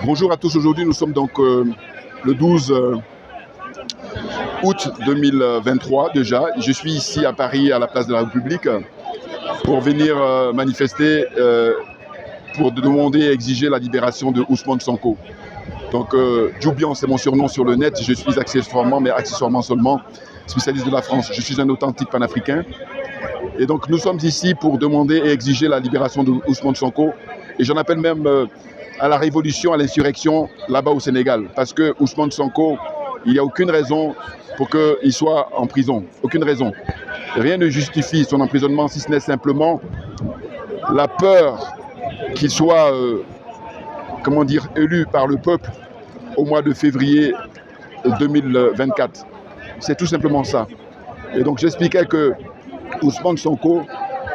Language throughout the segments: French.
Bonjour à tous, aujourd'hui nous sommes donc le 12 août 2023 déjà. Je suis ici à Paris à la place de la République pour venir manifester pour demander et exiger la libération de Ousmane Sonko. Donc Djoubian, c'est mon surnom sur le net, je suis accessoirement seulement spécialiste de la France. Je suis un authentique panafricain. Et donc nous sommes ici pour demander et exiger la libération de Ousmane Sonko. Et j'en appelle même à la révolution, à l'insurrection là-bas au Sénégal. Parce que Ousmane Sonko, il n'y a aucune raison pour qu'il soit en prison. Aucune raison. Rien ne justifie son emprisonnement si ce n'est simplement la peur qu'il soit, élu par le peuple au mois de février 2024. C'est tout simplement ça. Et donc j'expliquais que Ousmane Sonko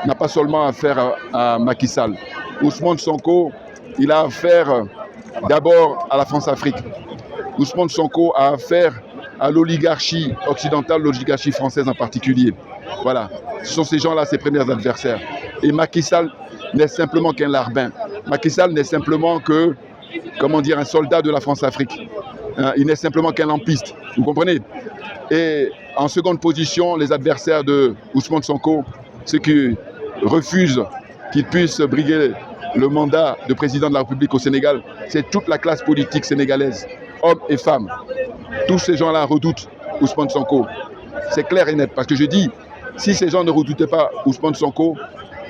n'a pas seulement affaire à Macky Sall. Ousmane Sonko, il a affaire d'abord à la France-Afrique. Ousmane Sonko a affaire à l'oligarchie occidentale, l'oligarchie française en particulier. Voilà, ce sont ces gens-là ses premiers adversaires. Et Macky Sall n'est simplement qu'un larbin. Macky Sall n'est simplement que, un soldat de la France-Afrique. Il n'est simplement qu'un lampiste, vous comprenez? Et en seconde position, les adversaires de Ousmane Sonko, ceux qui refusent qu'il puisse briguer le mandat de président de la République au Sénégal, c'est toute la classe politique sénégalaise, hommes et femmes. Tous ces gens-là redoutent Ousmane Sonko. C'est clair et net, parce que je dis, si ces gens ne redoutaient pas Ousmane Sonko,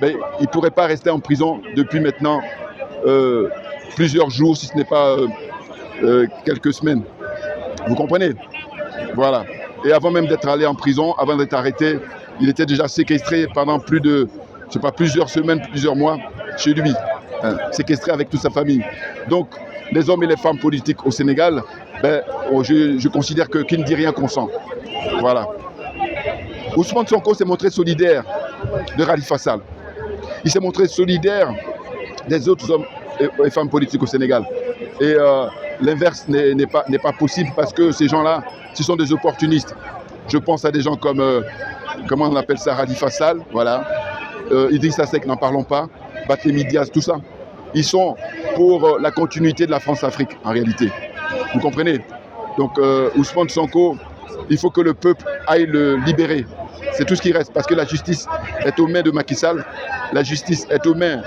ben, il ne pourrait pas rester en prison depuis maintenant plusieurs jours, si ce n'est pas quelques semaines. Vous comprenez? Voilà. Et avant même d'être allé en prison, avant d'être arrêté, il était déjà séquestré pendant plus de, plusieurs semaines, plusieurs mois chez lui, séquestré avec toute sa famille. Donc, les hommes et les femmes politiques au Sénégal, je considère que qui ne dit rien consent. Voilà. Ousmane Sonko s'est montré solidaire de Khalifa Sall. Il s'est montré solidaire des autres hommes et femmes politiques au Sénégal. Et l'inverse n'est pas possible parce que ces gens-là, ce sont des opportunistes. Je pense à des gens comme, comment on appelle ça, Khalifa Sall, voilà. Idrissa Seck, n'en parlons pas, Barthélémy Dias, tout ça. Ils sont pour la continuité de la France-Afrique, en réalité. Vous comprenez? Donc, Ousmane Sonko, il faut que le peuple aille le libérer. C'est tout ce qui reste, parce que la justice est aux mains de Macky Sall, la justice est aux mains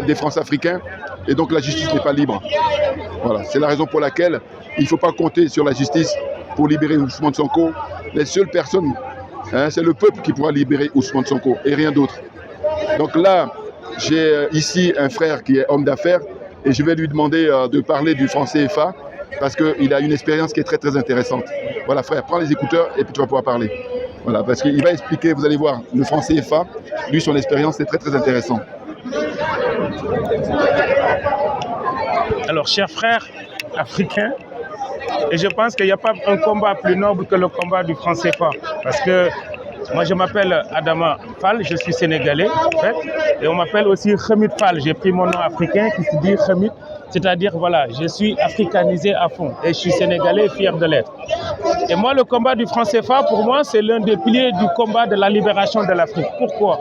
des France-Africains, et donc la justice n'est pas libre. Voilà, c'est la raison pour laquelle il ne faut pas compter sur la justice pour libérer Ousmane Sonko. Les seules personnes, c'est le peuple qui pourra libérer Ousmane Sonko, et rien d'autre. Donc là, j'ai ici un frère qui est homme d'affaires, et je vais lui demander de parler du franc CFA, parce qu'il a une expérience qui est très très intéressante. Voilà frère, prends les écouteurs et puis tu vas pouvoir parler. Voilà, parce qu'il va expliquer, vous allez voir, le franc CFA, lui son expérience c'est très très intéressant. Alors chers frères africains, et je pense qu'il n'y a pas un combat plus noble que le combat du franc CFA, parce que moi je m'appelle Adama Fall, je suis sénégalais en fait, et on m'appelle aussi Khamid Fall, j'ai pris mon nom africain qui se dit Khamid, c'est-à-dire voilà, je suis africanisé à fond et je suis sénégalais et fier de l'être. Et moi le combat du franc CFA pour moi c'est l'un des piliers du combat de la libération de l'Afrique. Pourquoi?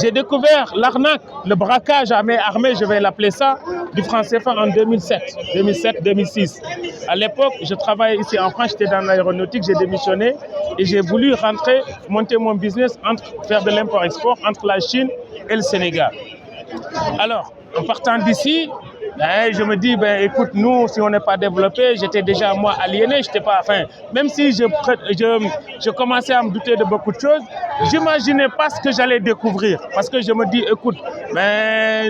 J'ai découvert l'arnaque, le braquage à main armée, je vais l'appeler ça, du franc CFA en 2007-2006. À l'époque, je travaillais ici en France, j'étais dans l'aéronautique, j'ai démissionné et j'ai voulu rentrer, monter mon business, faire de l'import-export entre la Chine et le Sénégal. Alors, en partant d'ici, je me dis, écoute, nous, si on n'est pas développé, j'étais déjà moi aliéné, j'étais pas, même si je commençais à me douter de beaucoup de choses, j'imaginais pas ce que j'allais découvrir. Parce que je me dis, écoute,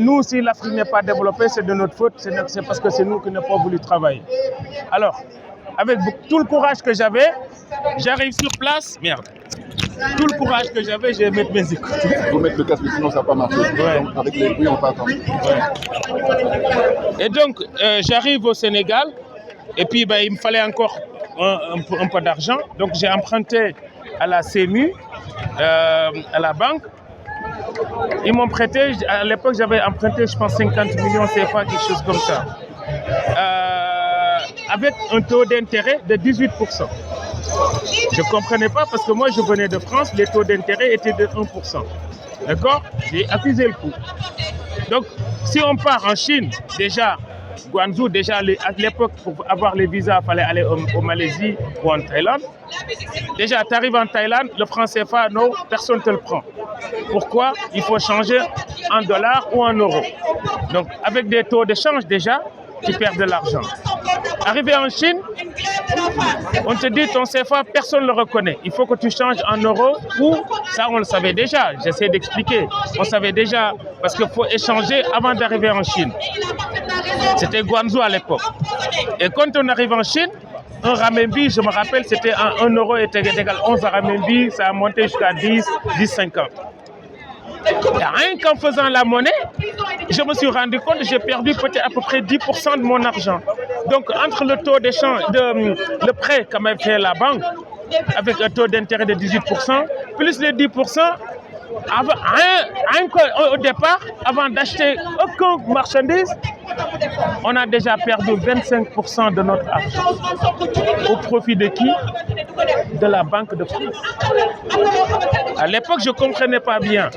nous, si l'Afrique n'est pas développée, c'est de notre faute, c'est parce que c'est nous qui n'avons pas voulu travailler. Alors, avec tout le courage que j'avais, j'arrive sur place, merde. Tout le courage que j'avais, je vais mettre mes écouteurs. Il faut mettre le casque, sinon ça ne va pas marcher. Ouais. Donc, avec les bruits, on peut attendre. Ouais. Et donc, j'arrive au Sénégal, et puis il me fallait encore un peu d'argent. Donc, j'ai emprunté à la CMU, à la banque. Ils m'ont prêté, à l'époque, j'avais emprunté, je pense, 50 millions CFA, quelque chose comme ça. Avec un taux d'intérêt de 18%. Je ne comprenais pas parce que moi je venais de France, les taux d'intérêt étaient de 1%. D'accord? J'ai accusé le coup. Donc, si on part en Chine, déjà, Guangzhou, déjà à l'époque, pour avoir les visas, il fallait aller au Malaisie ou en Thaïlande. Déjà, tu arrives en Thaïlande, le franc CFA, non, personne ne te le prend. Pourquoi? Il faut changer en dollars ou en euros. Donc, avec des taux de change, déjà, tu perds de l'argent. Arrivé en Chine, on te dit ton CFA, personne ne le reconnaît. Il faut que tu changes en euros ou ça, on le savait déjà. J'essaie d'expliquer. On savait déjà parce qu'il faut échanger avant d'arriver en Chine. C'était Guangzhou à l'époque. Et quand on arrive en Chine, un renminbi, je me rappelle, c'était 1 euro était égal à 11 renminbi, ça a monté jusqu'à 10, 10,50. Et rien qu'en faisant la monnaie, je me suis rendu compte que j'ai perdu peut-être à peu près 10% de mon argent. Donc, entre le taux d'échange, le prêt qu'a même fait la banque, avec un taux d'intérêt de 18%, plus les 10%, au départ, avant d'acheter aucune marchandise, on a déjà perdu 25% de notre argent. Au profit de qui? De la Banque de France. À l'époque, je ne comprenais pas bien.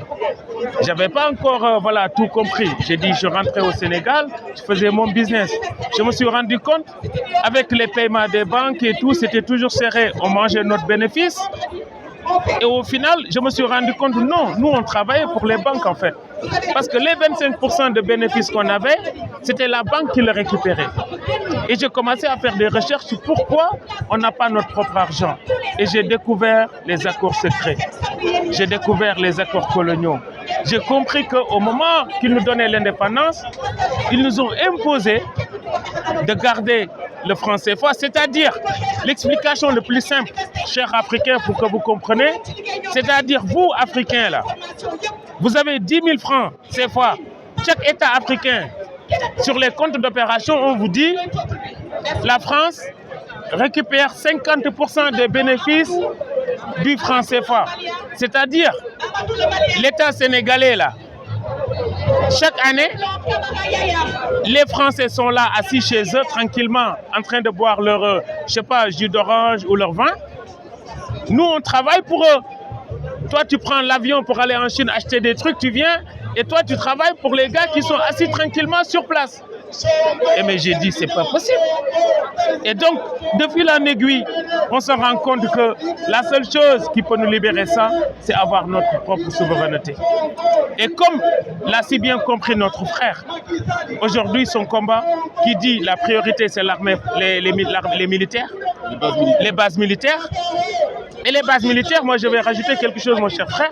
Je n'avais pas encore tout compris. J'ai dit, je rentrais au Sénégal, je faisais mon business. Je me suis rendu compte, avec les paiements des banques et tout, c'était toujours serré. On mangeait notre bénéfice. Et au final, je me suis rendu compte, non, nous on travaillait pour les banques en fait. Parce que les 25% de bénéfices qu'on avait, c'était la banque qui les récupérait. Et j'ai commencé à faire des recherches sur pourquoi on n'a pas notre propre argent. Et j'ai découvert les accords secrets. J'ai découvert les accords coloniaux. J'ai compris qu'au moment qu'ils nous donnaient l'indépendance, ils nous ont imposé de garder le franc CFA, c'est-à-dire l'explication le plus simple, chers Africains, pour que vous compreniez, c'est-à-dire vous, Africains, là, vous avez 10 000 francs CFA, chaque État africain, sur les comptes d'opération, on vous dit, la France récupère 50% des bénéfices du franc CFA, c'est-à-dire l'État sénégalais, là, chaque année, les Français sont là assis chez eux tranquillement en train de boire leur, jus d'orange ou leur vin. Nous, on travaille pour eux. Toi, tu prends l'avion pour aller en Chine acheter des trucs, tu viens et toi, tu travailles pour les gars qui sont assis tranquillement sur place. Et mais j'ai dit, c'est pas possible. Et donc, de fil en aiguille, on se rend compte que la seule chose qui peut nous libérer ça, c'est avoir notre propre souveraineté. Et comme l'a si bien compris notre frère, aujourd'hui, son combat qui dit la priorité, c'est l'armée, les militaires, les bases militaires. Et les bases militaires, moi je vais rajouter quelque chose, mon cher frère,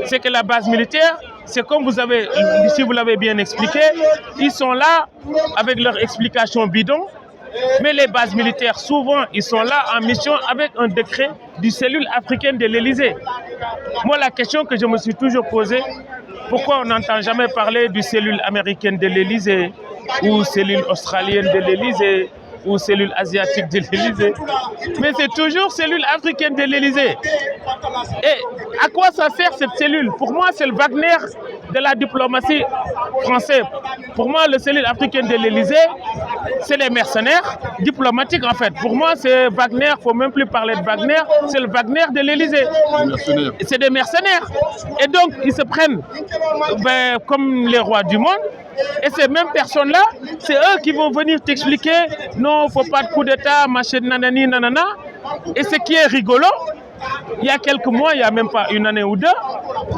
c'est que la base militaire, c'est comme vous avez, si vous l'avez bien expliqué, ils sont là avec leur explication bidon, mais les bases militaires, souvent, ils sont là en mission avec un décret du cellule africaine de l'Élysée. Moi, la question que je me suis toujours posée, pourquoi on n'entend jamais parler du cellule américaine de l'Élysée ou cellule australienne de l'Élysée ou cellule asiatique de l'Élysée, mais c'est toujours cellule africaine de l'Élysée. Et à quoi ça sert cette cellule? Pour moi, c'est le Wagner de la diplomatie française. Pour moi, la cellule africaine de l'Élysée, c'est les mercenaires diplomatiques en fait. Pour moi, c'est Wagner, il ne faut même plus parler de Wagner, c'est le Wagner de l'Élysée. C'est des mercenaires. Et donc, ils se prennent comme les rois du monde. Et ces mêmes personnes-là, c'est eux qui vont venir t'expliquer non, il ne faut pas de coup d'État, machin, nanani, nanana. Et ce qui est rigolo, il y a quelques mois, il n'y a même pas une année ou deux,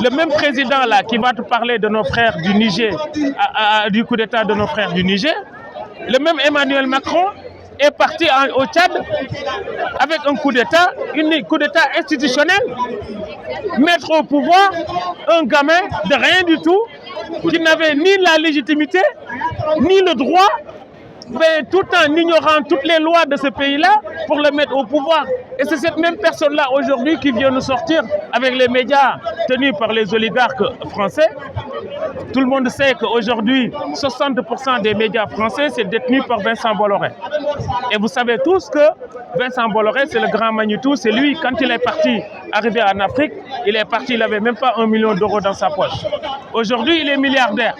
le même président là qui va te parler de nos frères du Niger, du coup d'État de nos frères du Niger, le même Emmanuel Macron est parti au Tchad avec un coup d'État institutionnel, mettre au pouvoir un gamin de rien du tout, qui n'avait ni la légitimité, ni le droit, mais tout en ignorant toutes les lois de ce pays-là pour le mettre au pouvoir. Et c'est cette même personne-là aujourd'hui qui vient nous sortir avec les médias tenus par les oligarques français. Tout le monde sait qu'aujourd'hui, 60% des médias français, c'est détenu par Vincent Bolloré. Et vous savez tous que Vincent Bolloré, c'est le grand Manitou. C'est lui, quand il est parti, arrivé en Afrique, il est parti, il n'avait même pas 1 million d'euros dans sa poche. Aujourd'hui, il est milliardaire.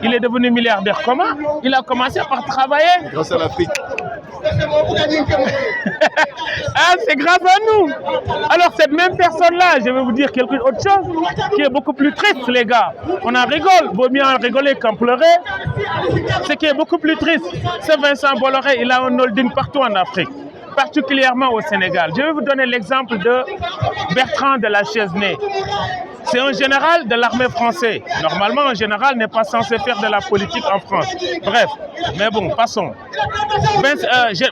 Il est devenu milliardaire comment? Il a commencé par travailler. Grâce à l'Afrique. Ah, c'est grâce à nous. Alors cette même personne-là, je vais vous dire quelque autre chose qui est beaucoup plus triste, les gars. On en rigole, vaut mieux en rigoler qu'en pleurer. Ce qui est beaucoup plus triste, c'est Vincent Bolloré, il a un holding partout en Afrique, particulièrement au Sénégal. Je vais vous donner l'exemple de Bertrand de la Chesnée. C'est un général de l'armée française. Normalement, un général n'est pas censé faire de la politique en France. Bref, mais bon, passons.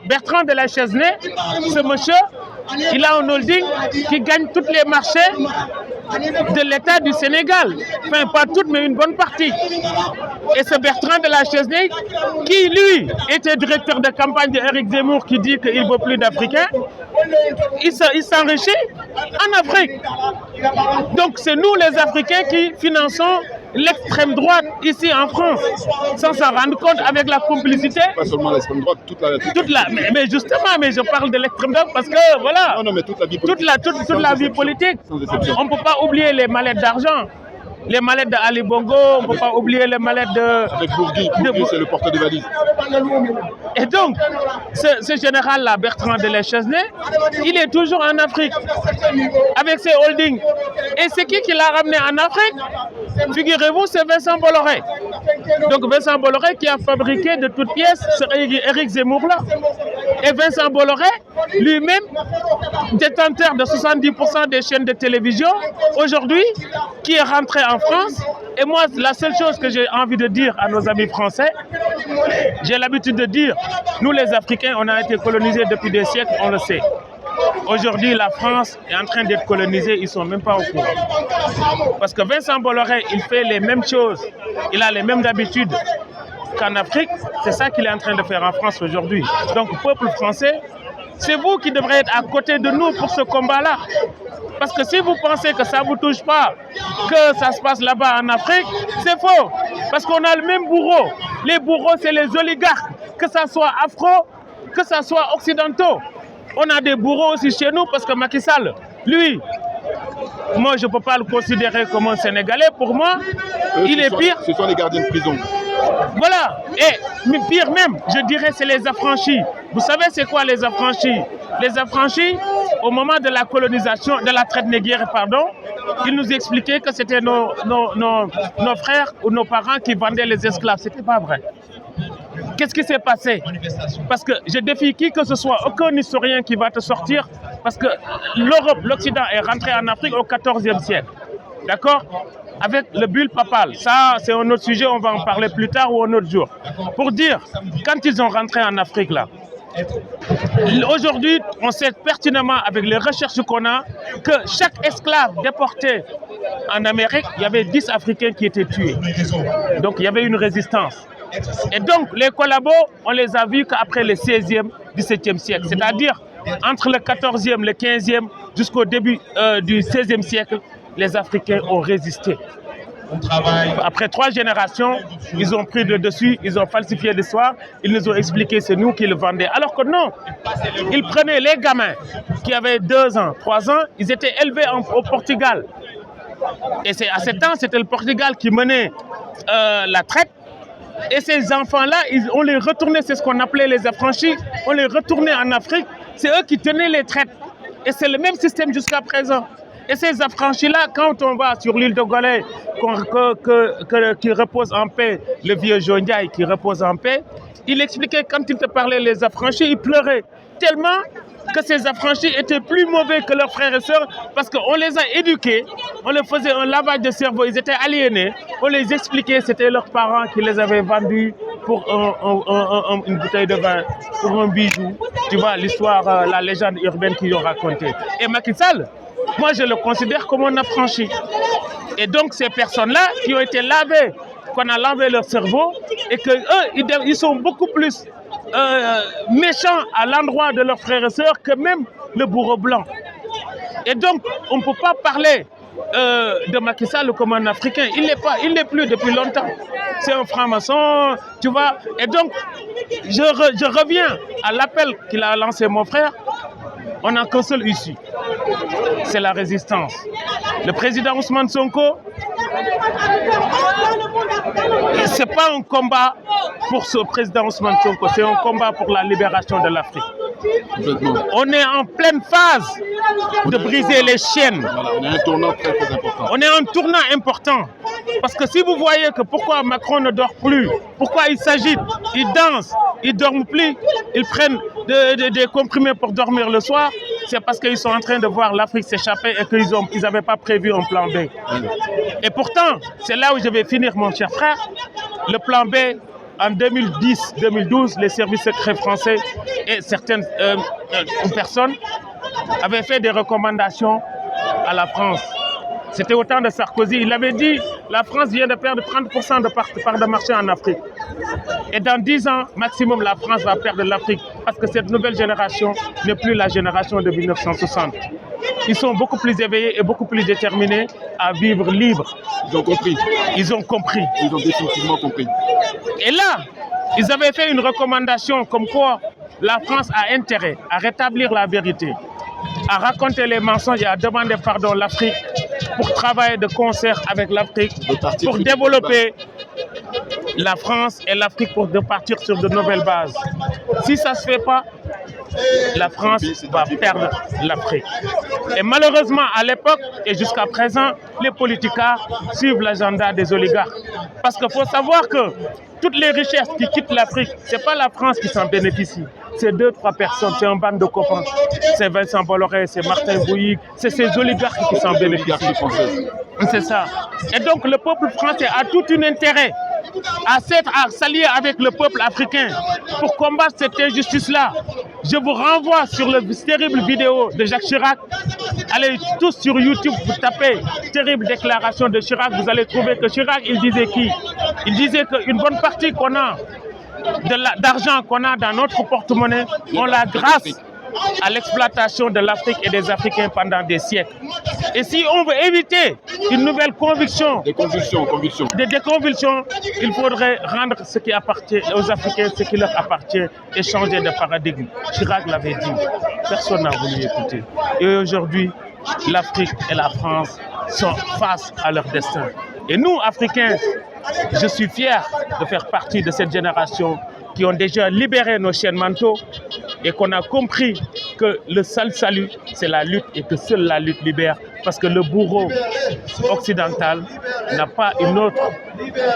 Bertrand de la Chesnée, ce monsieur, il a un holding qui gagne tous les marchés de l'État du Sénégal. Enfin, pas toutes, mais une bonne partie. Et ce Bertrand de la Chesnée, qui lui était directeur de campagne d'Éric Zemmour, qui dit qu'il ne veut plus d'Africains, il s'enrichit en Afrique. Donc c'est nous les Africains qui finançons l'extrême droite ici en France, sans s'en rendre compte, avec la complicité. Pas seulement l'extrême droite, toute la mais justement, mais je parle de l'extrême droite parce que voilà, non, mais toute la vie politique. Toute la vie politique. On ne peut pas oublier les mallettes d'argent. Les mallettes d'Ali Bongo, on ne peut pas oublier les mallettes de... Avec Bourgui, c'est le porteur de valise. Et donc, ce général-là, Bertrand de la Chesnée, il est toujours en Afrique, avec ses holdings. Et c'est qui l'a ramené en Afrique? Figurez-vous, c'est Vincent Bolloré. Donc Vincent Bolloré qui a fabriqué de toutes pièces ce Éric Zemmour-là. Et Vincent Bolloré, lui-même, détenteur de 70% des chaînes de télévision, aujourd'hui, qui est rentré en France. Et moi, la seule chose que j'ai envie de dire à nos amis français, j'ai l'habitude de dire, nous les Africains, on a été colonisés depuis des siècles, on le sait. Aujourd'hui, la France est en train d'être colonisée, ils ne sont même pas au courant. Parce que Vincent Bolloré, il fait les mêmes choses, il a les mêmes habitudes qu'en Afrique, c'est ça qu'il est en train de faire en France aujourd'hui. Donc, peuple français, c'est vous qui devrez être à côté de nous pour ce combat-là. Parce que si vous pensez que ça ne vous touche pas, que ça se passe là-bas en Afrique, c'est faux. Parce qu'on a le même bourreau. Les bourreaux, c'est les oligarques, que ça soit afro, que ça soit occidentaux. On a des bourreaux aussi chez nous parce que Macky Sall, lui, moi je ne peux pas le considérer comme un Sénégalais. Pour moi, il est pire. Ce sont les gardiens de prison. Voilà. Et pire même, je dirais, c'est les affranchis. Vous savez c'est quoi les affranchis? Les affranchis, au moment de la colonisation, de la traite négrière, pardon, ils nous expliquaient que c'était nos frères ou nos parents qui vendaient les esclaves. Ce n'était pas vrai. Qu'est-ce qui s'est passé? Parce que je défie qui que ce soit, aucun historien qui va te sortir, parce que l'Europe, l'Occident est rentré en Afrique au XIVe siècle. D'accord? Avec le bulle papal. Ça, c'est un autre sujet, on va en parler plus tard ou un autre jour. Pour dire, quand ils ont rentré en Afrique, là, aujourd'hui, on sait pertinemment, avec les recherches qu'on a, que chaque esclave déporté en Amérique, il y avait 10 Africains qui étaient tués. Donc, il y avait une résistance. Et donc, les collabos, on les a vus qu'après le 16e, 17e siècle. C'est-à-dire, entre le 14e, le 15e, jusqu'au début du 16e siècle, les Africains ont résisté. Après 3 générations, ils ont pris le dessus, ils ont falsifié l'histoire, ils nous ont expliqué c'est nous qui le vendaient. Alors que non, ils prenaient les gamins qui avaient 2 ans, 3 ans, ils étaient élevés au Portugal. Et à 7 ans, c'était le Portugal qui menait la traite. Et ces enfants-là, on les retournait, c'est ce qu'on appelait les affranchis, on les retournait en Afrique, c'est eux qui tenaient les traites. Et c'est le même système jusqu'à présent. Et ces affranchis-là, quand on va sur l'île de Golay, qui repose en paix, le vieux Jondiaï qui repose en paix, il expliquait quand il te parlait les affranchis, il pleurait tellement que ces affranchis étaient plus mauvais que leurs frères et sœurs parce qu'on les a éduqués, on leur faisait un lavage de cerveau, ils étaient aliénés, on les expliquait, c'était leurs parents qui les avaient vendus pour une bouteille de vin, pour un bijou. Tu vois, l'histoire, la légende urbaine qu'ils ont racontée. Et Macky Sall, moi je le considère comme un affranchi. Et donc ces personnes-là qui ont été lavées, qu'on a lavé leur cerveau, et qu'eux, ils sont beaucoup plus méchants à l'endroit de leurs frères et sœurs que même le bourreau blanc. Et donc, on ne peut pas parler de Macky Sall comme un Africain. Il n'est plus depuis longtemps. C'est un franc-maçon, tu vois. Et donc, je reviens à l'appel qu'il a lancé mon frère. On n'a qu'un seul issue. C'est la résistance. Le président Ousmane Sonko, Ce n'est pas un combat pour ce président Ousmane Sonko, c'est un combat pour la libération de l'Afrique. On est en pleine phase de briser les chaînes. Voilà, on est un tournant très, très important. On est un tournant important. Parce que si vous voyez que pourquoi Macron ne dort plus, pourquoi il s'agite, il danse, il ne dorment plus, ils prennent des comprimés pour dormir le soir, c'est parce qu'ils sont en train de voir l'Afrique s'échapper et qu'ils n'avaient pas prévu un plan B. Et pourtant, c'est là où je vais finir, mon cher frère. Le plan B, en 2010-2012, les services secrets français et certaines personnes avaient fait des recommandations à la France. C'était au temps de Sarkozy. Il avait dit la France vient de perdre 30% de part de marché en Afrique. Et dans 10 ans, maximum, la France va perdre l'Afrique. Parce que cette nouvelle génération n'est plus la génération de 1960. Ils sont beaucoup plus éveillés et beaucoup plus déterminés à vivre libre. Ils ont compris. Ils ont compris. Ils ont définitivement compris. Et là, ils avaient fait une recommandation comme quoi la France a intérêt à rétablir la vérité, à raconter les mensonges et à demander pardon à l'Afrique pour travailler de concert avec l'Afrique, pour développer la France et l'Afrique pour partir sur de nouvelles bases. Si ça ne se fait pas, la France va perdre l'Afrique. Et malheureusement, à l'époque et jusqu'à présent, les politiciens suivent l'agenda des oligarques. Parce qu'il faut savoir que toutes les richesses qui quittent l'Afrique, ce n'est pas la France qui s'en bénéficie. C'est 2-3 personnes, c'est un bande de copains. C'est Vincent Bolloré, c'est Martin Bouygues, c'est ces oligarques qui s'en bénéficient. C'est ça. Et donc le peuple français a tout un intérêt à s'allier avec le peuple africain pour combattre cette injustice-là. Je vous renvoie sur la terrible vidéo de Jacques Chirac. Allez tous sur YouTube, vous tapez terrible déclaration de Chirac, vous allez trouver que Chirac, il disait qui? Il disait qu'une bonne partie qu'on a d'argent qu'on a dans notre porte-monnaie, on l'a grâce à l'exploitation de l'Afrique et des Africains pendant des siècles. Et si on veut éviter une nouvelle conviction, des déconvulsions, il faudrait rendre ce qui appartient aux Africains, ce qui leur appartient, et changer de paradigme. Chirac l'avait dit, personne n'a voulu écouter. Et aujourd'hui, l'Afrique et la France sont face à leur destin. Et nous, Africains, je suis fier de faire partie de cette génération qui ont déjà libéré nos chaînes mentaux et qu'on a compris que le seul salut, c'est la lutte et que seule la lutte libère. Parce que le bourreau occidental n'a pas une autre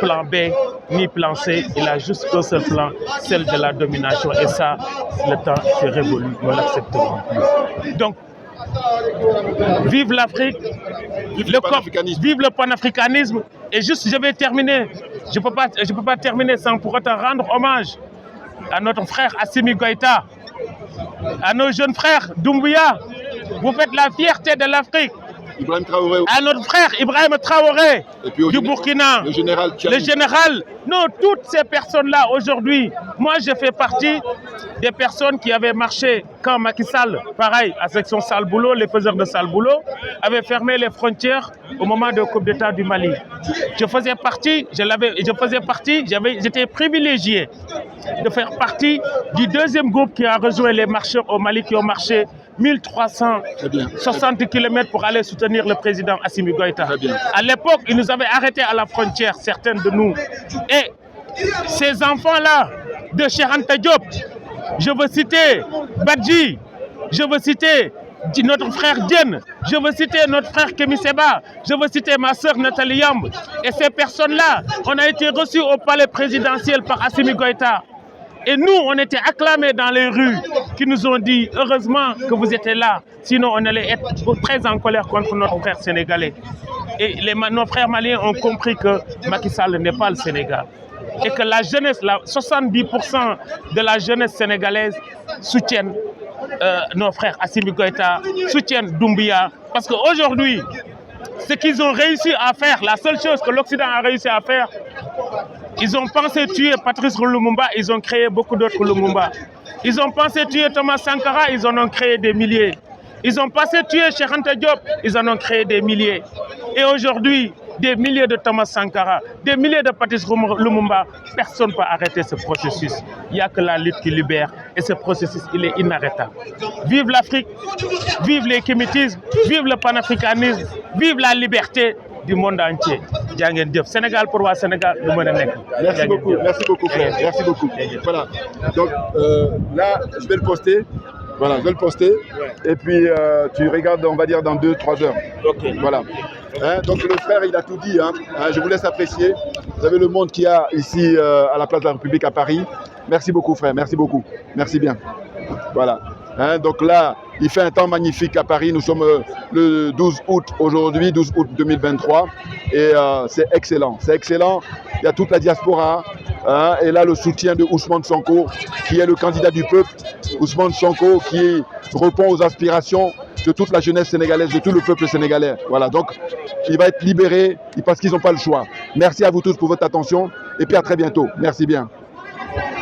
plan B ni plan C. Il a juste un seul plan, celle de la domination. Et ça, le temps est révolu, nous l'accepterons plus. Donc, vive l'Afrique, vive le panafricanisme. Et juste, je vais terminer. Je ne peux pas terminer sans pour autant rendre hommage à notre frère Assimi Goïta, à nos jeunes frères Doumbouya. Vous faites la fierté de l'Afrique. À notre frère Ibrahim Traoré du Burkina, le général. Non, toutes ces personnes-là aujourd'hui, moi je fais partie des personnes qui avaient marché quand Macky Sall, pareil, avec son sale boulot, les faiseurs de sale boulot, avaient fermé les frontières au moment du coup d'État du Mali. J'étais privilégié de faire partie du deuxième groupe qui a rejoint les marcheurs au Mali, qui ont marché 1360 km pour aller soutenir le président Assimi Goïta. À l'époque, ils nous avaient arrêtés à la frontière, certains de nous. Et ces enfants-là de Cheikh Anta Diop, je veux citer Badji, je veux citer notre frère Diène, je veux citer notre frère Kémi Seba, je veux citer ma sœur Nathalie Yamb. Et ces personnes-là, on a été reçus au palais présidentiel par Assimi Goïta. Et nous, on était acclamés dans les rues, qui nous ont dit, heureusement que vous étiez là, sinon on allait être très en colère contre notre frère sénégalais. Et nos frères maliens ont compris que Macky Sall n'est pas le Sénégal. Et que la jeunesse, 70% de la jeunesse sénégalaise soutiennent nos frères Assimi Goïta, soutiennent Doumbouya. Parce qu'aujourd'hui, ce qu'ils ont réussi à faire, la seule chose que l'Occident a réussi à faire, ils ont pensé tuer Patrice Lumumba, ils ont créé beaucoup d'autres Lumumba. Ils ont pensé tuer Thomas Sankara, ils en ont créé des milliers. Ils ont pensé tuer Cheikh Anta Diop, ils en ont créé des milliers. Et aujourd'hui, des milliers de Thomas Sankara, des milliers de Patrice Lumumba, personne ne peut arrêter ce processus. Il n'y a que la lutte qui libère et ce processus, il est inarrêtable. Vive l'Afrique, vive les kémétismes, vive le panafricanisme, vive la liberté du monde entier. jaa ngeen jëf Sénégal pour waa Sénégal lu mën a nekk. Merci beaucoup frère, merci beaucoup. Voilà, donc là je vais le poster. Voilà, je vais le poster. Et puis tu regardes, on va dire, dans 2-3 heures. Ok. Voilà. Hein, donc le frère, il a tout dit. Hein. Je vous laisse apprécier. Vous avez le monde qu'il y a ici à la place de la République à Paris. Merci beaucoup, frère. Merci beaucoup. Merci bien. Voilà. Hein, donc là, il fait un temps magnifique à Paris. Nous sommes le 12 août aujourd'hui, 12 août 2023. Et c'est excellent. C'est excellent. Il y a toute la diaspora. Hein, et là, le soutien de Ousmane Sonko, qui est le candidat du peuple. Ousmane Sonko, qui répond aux aspirations de toute la jeunesse sénégalaise, de tout le peuple sénégalais. Voilà, donc il va être libéré parce qu'ils n'ont pas le choix. Merci à vous tous pour votre attention et puis à très bientôt. Merci bien.